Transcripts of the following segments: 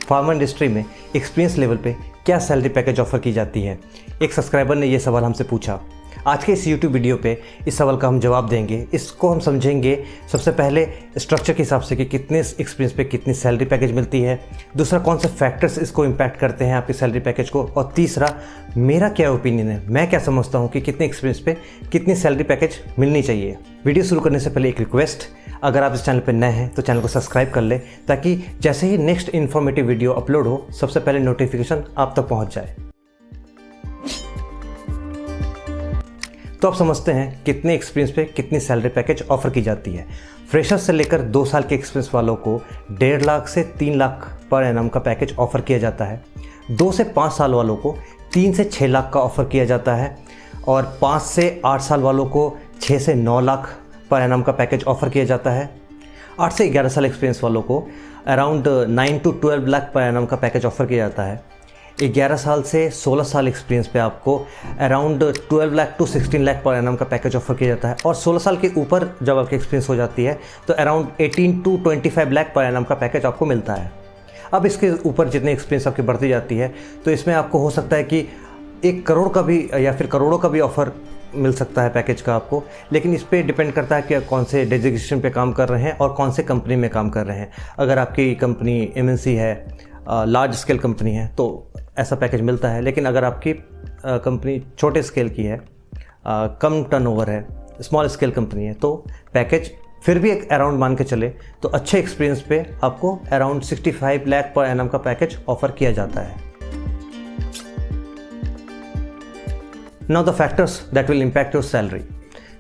Pharma industry में experience level पे क्या सैलरी पैकेज ऑफर की जाती है। एक सब्सक्राइबर ने ये सवाल हमसे पूछा। आज के इस YouTube वीडियो पे इस सवाल का हम जवाब देंगे। इसको हम समझेंगे सबसे पहले स्ट्रक्चर के हिसाब से कि कितने एक्सपीरियंस पे कितनी सैलरी पैकेज मिलती है, दूसरा कौन से फैक्टर्स इसको इम्पैक्ट करते हैं आपकी सैलरी पैकेज को, और तीसरा मेरा क्या ओपिनियन है, मैं क्या समझता हूँ कि कितने एक्सपीरियंस पे कितनी सैलरी पैकेज मिलनी चाहिए। वीडियो शुरू करने से पहले एक रिक्वेस्ट, अगर आप इस चैनल पर नए हैं तो चैनल को सब्सक्राइब कर ले ताकि जैसे ही नेक्स्ट इन्फॉर्मेटिव वीडियो अपलोड हो सबसे पहले नोटिफिकेशन आप तक पहुँच जाए। तो आप समझते हैं कितने एक्सपीरियंस पे कितनी सैलरी पैकेज ऑफर की जाती है। फ्रेशर से लेकर 2 साल के एक्सपीरियंस वालों को 1.5 लाख से 3 लाख पर एनम का पैकेज ऑफर किया जाता है। 2 से 5 साल वालों को 3 से 6 लाख का ऑफर किया जाता है और 5 से 8 साल वालों को 6 से 9 लाख पर एनम का पैकेज ऑफर किया जाता है। 8 से 11 साल एक्सपीरियंस वालों को around 9 to 12 lakh per annum का पैकेज ऑफर किया जाता है। 11 साल से 16 साल एक्सपीरियंस पे आपको around 12 lakh to 16 lakh per annum का पैकेज ऑफर किया जाता है और 16 साल के ऊपर जब आपकी एक्सपीरियंस हो जाती है तो around 18 to 25 lakh per annum का पैकेज आपको मिलता है। अब इसके ऊपर जितनी एक्सपीरियंस आपकी बढ़ती जाती है तो इसमें आपको हो सकता है कि 1 करोड़ का भी या फिर करोड़ों का भी ऑफ़र मिल सकता है पैकेज का आपको, लेकिन इस पर डिपेंड करता है कि कौन से डेजिग्नेशन पे काम कर रहे हैं और कौन से कंपनी में काम कर रहे हैं। अगर आपकी कंपनी MNC है, लार्ज स्केल कंपनी है तो ऐसा पैकेज मिलता है, लेकिन अगर आपकी कंपनी छोटे स्केल की है, कम टर्नओवर है, स्मॉल स्केल कंपनी है तो पैकेज फिर भी एक अराउंड मान के चले तो अच्छे एक्सपीरियंस पे आपको अराउंड 65 लाख पर एनम का पैकेज ऑफर किया जाता है। Now the factors that will impact your salary.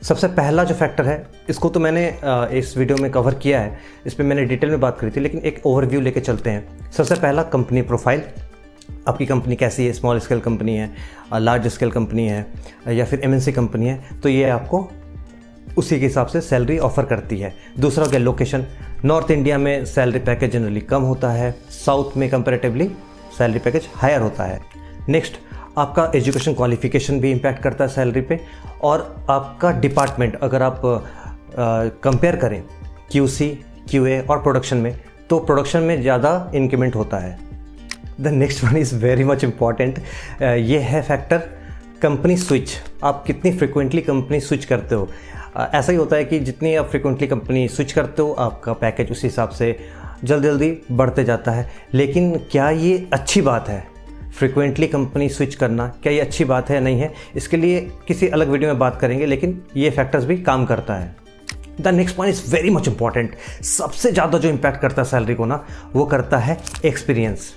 सबसे पहला जो फैक्टर है इसको तो मैंने इस वीडियो में कवर किया है, इस पर मैंने डिटेल में बात करी थी, लेकिन एक ओवरव्यू लेके चलते हैं। सबसे पहला कंपनी प्रोफाइल, आपकी कंपनी कैसी है, स्मॉल स्केल कंपनी है, लार्ज स्केल कंपनी है या फिर MNC कंपनी है, तो ये आपको उसी के हिसाब से सैलरी ऑफ़र करती है। दूसरा हो गया लोकेशन। नॉर्थ इंडिया में सैलरी पैकेज जनरली कम होता है, साउथ में कंपैरेटिवली सैलरी पैकेज हायर होता है। नेक्स्ट, आपका एजुकेशन क्वालिफिकेशन भी इम्पैक्ट करता है सैलरी पे, और आपका डिपार्टमेंट अगर आप कंपेयर करें QC, QA और प्रोडक्शन में, तो प्रोडक्शन में ज़्यादा इंक्रीमेंट होता है। The next one is very much important, ये है फैक्टर कंपनी स्विच। आप कितनी फ्रिक्वेंटली कंपनी स्विच करते हो। ऐसा ही होता है कि जितनी आप फ्रिक्वेंटली कंपनी स्विच करते हो आपका पैकेज उसी हिसाब से जल्दी जल्दी बढ़ते जाता है। लेकिन क्या ये अच्छी बात है? फ्रिक्वेंटली कंपनी स्विच करना क्या ये अच्छी बात है या नहीं है, इसके लिए किसी अलग वीडियो में बात करेंगे, लेकिन ये फैक्टर्स भी काम करता है। The next point is very much important. सबसे ज़्यादा जो इम्पैक्ट करता है सैलरी को ना, वो करता है एक्सपीरियंस।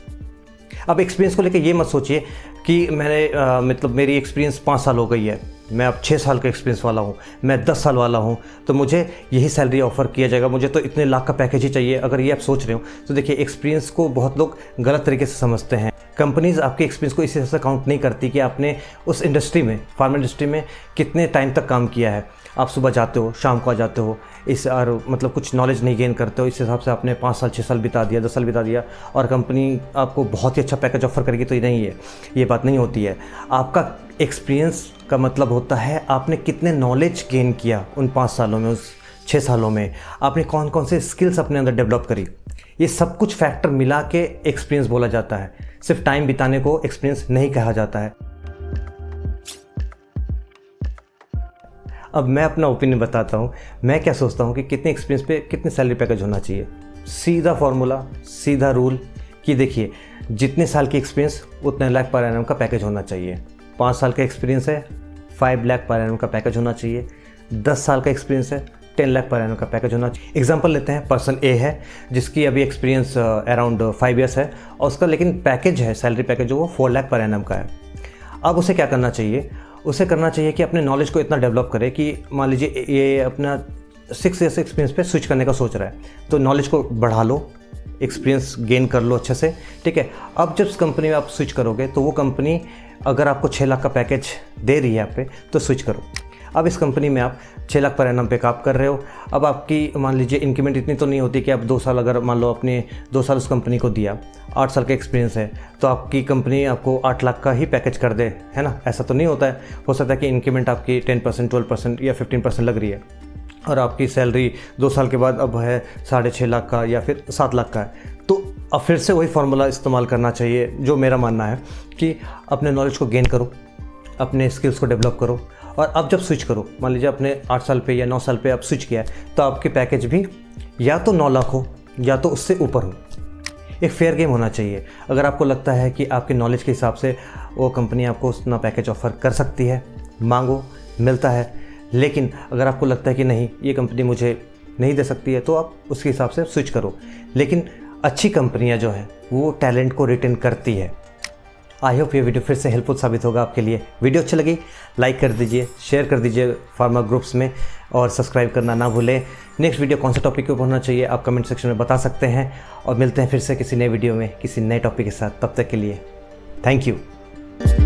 अब एक्सपीरियंस को लेकर ये मत सोचिए कि मैंने मतलब मेरी एक्सपीरियंस 5 साल हो गई है, मैं अब 6 साल का एक्सपीरियंस वाला हूँ, मैं 10 साल वाला हूँ तो मुझे यही सैलरी ऑफ़र किया जाएगा, मुझे तो इतने लाख का पैकेज ही चाहिए। अगर ये आप सोच रहे हो तो देखिए, एक्सपीरियंस को बहुत लोग गलत तरीके से समझते हैं। कंपनीज़ आपके एक्सपीरियंस को इसी तरह से काउंट नहीं करती कि आपने उस इंडस्ट्री में, फार्मा इंडस्ट्री में कितने टाइम तक काम किया है। आप सुबह जाते हो, शाम को आ जाते हो, इस और मतलब कुछ नॉलेज नहीं गेन करते हो, इस हिसाब से आपने 5 साल 6 साल बिता दिया, 10 साल बिता दिया और कंपनी आपको बहुत ही अच्छा पैकेज ऑफर करेगी, तो ये नहीं है, ये बात नहीं होती है। आपका एक्सपीरियंस का मतलब होता है आपने कितने नॉलेज गेन किया उन 5 सालों में, उस 6 सालों में आपने कौन कौन से स्किल्स अपने अंदर डेवलप करी। ये सब कुछ फैक्टर मिला के एक्सपीरियंस बोला जाता है। सिर्फ टाइम बिताने को एक्सपीरियंस नहीं कहा जाता है। अब मैं अपना ओपिनियन बताता हूँ, मैं क्या सोचता हूँ कि कितने एक्सपीरियंस पे कितने सैलरी पैकेज होना चाहिए। सीधा फॉर्मूला, सीधा रूल कि देखिए, जितने साल की एक्सपीरियंस उतने लाख पर एनम का पैकेज होना चाहिए। 5 साल का एक्सपीरियंस है 5 लाख पर एनम का पैकेज होना चाहिए। 10 साल का एक्सपीरियंस है 10 लाख पर एनम का पैकेज होना चाहिए। एग्जांपल लेते हैं, पर्सन A है जिसकी अभी एक्सपीरियंस अराउंड 5 ईयर्स है और उसका लेकिन पैकेज है, सैलरी पैकेज जो वो 4 लाख पर एनम का है। अब उसे क्या करना चाहिए? उसे करना चाहिए कि अपने नॉलेज को इतना डेवलप करे कि मान लीजिए ये अपना 6 ईयर्स एक्सपीरियंस पे स्विच करने का सोच रहा है, तो नॉलेज को बढ़ा लो, एक्सपीरियंस गेन कर लो अच्छे से, ठीक है। अब जब कंपनी में आप स्विच करोगे तो वो कंपनी अगर आपको 6 लाख का पैकेज दे रही है आप पे, तो स्विच करो। अब इस कंपनी में आप 6 लाख पर एनम पे काम कर रहे हो। अब आपकी मान लीजिए इंक्रीमेंट इतनी तो नहीं होती कि आप 2 साल, अगर मान लो आपने 2 साल उस कंपनी को दिया, 8 साल का एक्सपीरियंस है तो आपकी कंपनी आपको 8 लाख का ही पैकेज कर दे, है ना। ऐसा तो नहीं होता है। हो सकता है कि इंक्रीमेंट आपकी 10%, 12% या 15% लग रही है। और आपकी सैलरी 2 साल के बाद अब है 6.5 लाख का या फिर 7 लाख का है, तो अब फिर से वही फार्मूला इस्तेमाल करना चाहिए। जो मेरा मानना है कि अपने नॉलेज को गेन करो, अपने स्किल्स को डेवलप करो, और अब जब स्विच करो, मान लीजिए आपने 8 साल पे या 9 साल पे आप स्विच किया है, तो आपके पैकेज भी या तो 9 लाख हो या तो उससे ऊपर हो। एक फेयर गेम होना चाहिए। अगर आपको लगता है कि आपके नॉलेज के हिसाब से वो कंपनी आपको उतना पैकेज ऑफ़र कर सकती है, मांगो, मिलता है। लेकिन अगर आपको लगता है कि नहीं, ये कंपनी मुझे नहीं दे सकती है, तो आप उसके हिसाब से स्विच करो। लेकिन अच्छी कंपनियां जो हैं वो टैलेंट को रिटेन करती है। आई होप ये वीडियो फिर से हेल्पफुल साबित होगा आपके लिए। वीडियो अच्छी लगी लाइक कर दीजिए, शेयर कर दीजिए फार्मा ग्रुप्स में, और सब्सक्राइब करना ना भूलें। नेक्स्ट वीडियो कौन सा टॉपिक के ऊपर होना चाहिए आप कमेंट सेक्शन में बता सकते हैं, और मिलते हैं फिर से किसी नए वीडियो में किसी नए टॉपिक के साथ। तब तक के लिए थैंक यू।